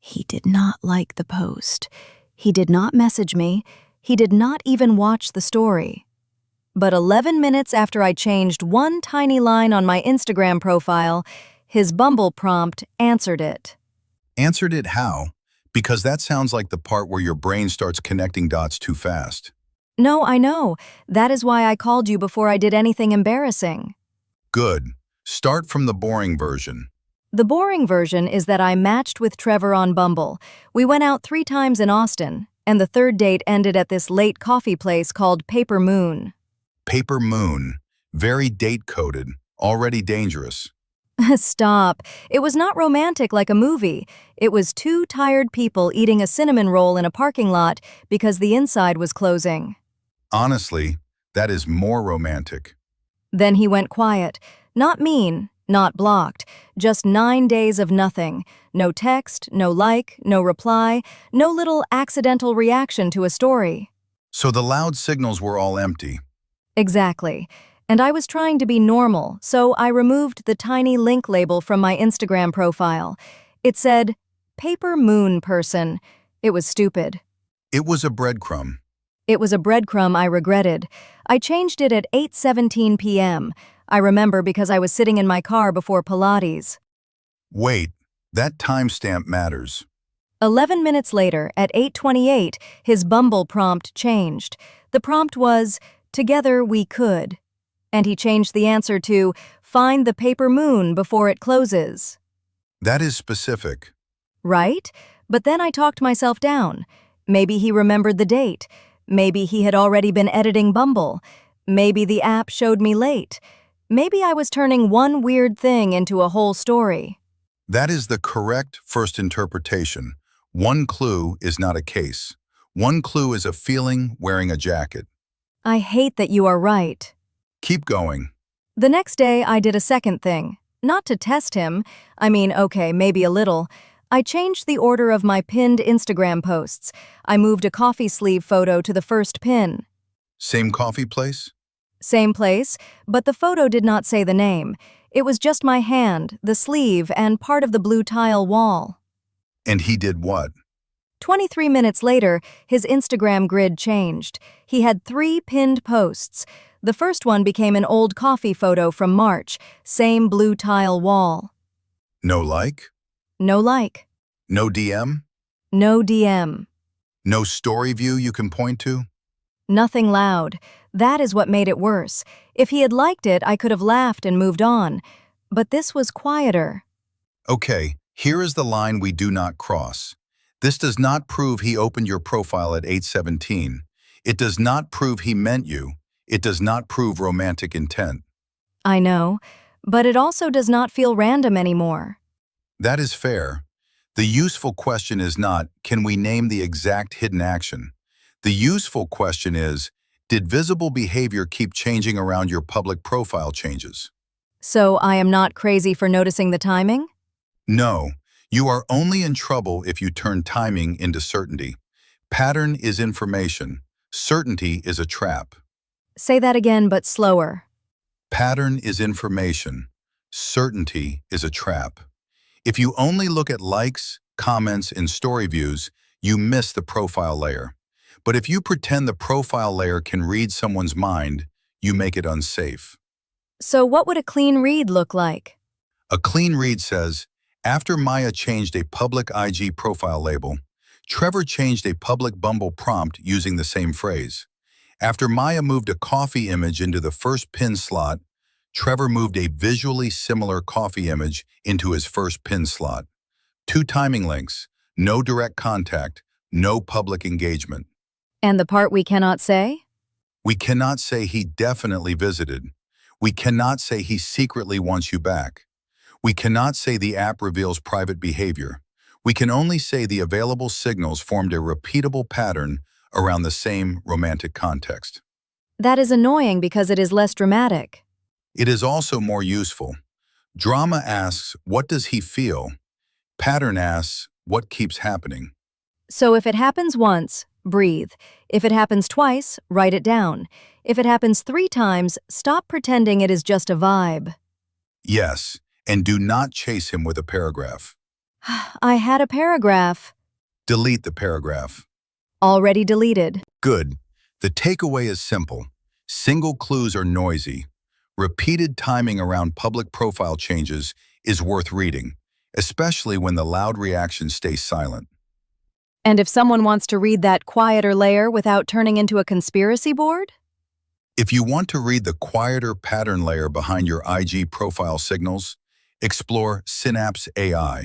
He did not like the post. He did not message me. He did not even watch the story. But 11 minutes after I changed one tiny line on my Instagram profile, his Bumble prompt answered it. Answered it how? Because that sounds like the part where your brain starts connecting dots too fast. No, I know. That is why I called you before I did anything embarrassing. Good. Start from the boring version. The boring version is that I matched with Trevor on Bumble. We went out 3 times in Austin, and the third date ended at this late coffee place called Paper Moon. Paper Moon. Very date-coded. Already dangerous. Stop. It was not romantic like a movie. It was 2 tired people eating a cinnamon roll in a parking lot because the inside was closing. Honestly, that is more romantic. Then he went quiet. Not mean, not blocked. Just 9 days of nothing. No text, no like, no reply, no little accidental reaction to a story. So the loud signals were all empty. Exactly. And I was trying to be normal, so I removed the tiny link label from my Instagram profile. It said, Paper Moon Person. It was stupid. It was a breadcrumb. It was a breadcrumb I regretted. I changed it at 8:17 p.m. I remember because I was sitting in my car before Pilates. Wait, that timestamp matters. 11 minutes later, at 8:28, his Bumble prompt changed. The prompt was, Together we could. And he changed the answer to, Find the paper moon before it closes. That is specific. Right? But then I talked myself down. Maybe he remembered the date. Maybe he had already been editing Bumble. Maybe the app showed me late. Maybe I was turning one weird thing into a whole story. That is the correct first interpretation. One clue is not a case. One clue is a feeling wearing a jacket. I hate that you are right. Keep going. The next day, I did a second thing. Not to test him. I mean, okay, maybe a little. I changed the order of my pinned Instagram posts. I moved a coffee sleeve photo to the first pin. Same coffee place? Same place, but the photo did not say the name. It was just my hand, the sleeve, and part of the blue tile wall. And he did what? 23 minutes later, his Instagram grid changed. He had 3 pinned posts. The first one became an old coffee photo from March, same blue tile wall. No like? No like. No DM? No DM. No story view you can point to? Nothing loud. That is what made it worse. If he had liked it, I could have laughed and moved on. But this was quieter. Okay, here is the line we do not cross. This does not prove he opened your profile at 8:17. It does not prove he meant you. It does not prove romantic intent. I know, but it also does not feel random anymore. That is fair. The useful question is not, can we name the exact hidden action? The useful question is, did visible behavior keep changing around your public profile changes? So I am not crazy for noticing the timing? No, you are only in trouble if you turn timing into certainty. Pattern is information. Certainty is a trap. Say that again, but slower. Pattern is information. Certainty is a trap. If you only look at likes, comments, and story views, you miss the profile layer. But if you pretend the profile layer can read someone's mind, you make it unsafe. So what would a clean read look like? A clean read says, after Maya changed a public IG profile label, Trevor changed a public Bumble prompt using the same phrase. After Maya moved a coffee image into the first pin slot, Trevor moved a visually similar coffee image into his first pin slot. 2 timing links, no direct contact, no public engagement. And the part we cannot say? We cannot say he definitely visited. We cannot say he secretly wants you back. We cannot say the app reveals private behavior. We can only say the available signals formed a repeatable pattern around the same romantic context. That is annoying because it is less dramatic. It is also more useful. Drama asks, what does he feel? Pattern asks, what keeps happening? So if it happens once, breathe. If it happens twice, write it down. If it happens 3 times, stop pretending it is just a vibe. Yes, and do not chase him with a paragraph. I had a paragraph. Delete the paragraph. Already deleted. Good. The takeaway is simple. Single clues are noisy. Repeated timing around public profile changes is worth reading, especially when the loud reactions stay silent. And if someone wants to read that quieter layer without turning into a conspiracy board? If you want to read the quieter pattern layer behind your IG profile signals, explore Synapse AI.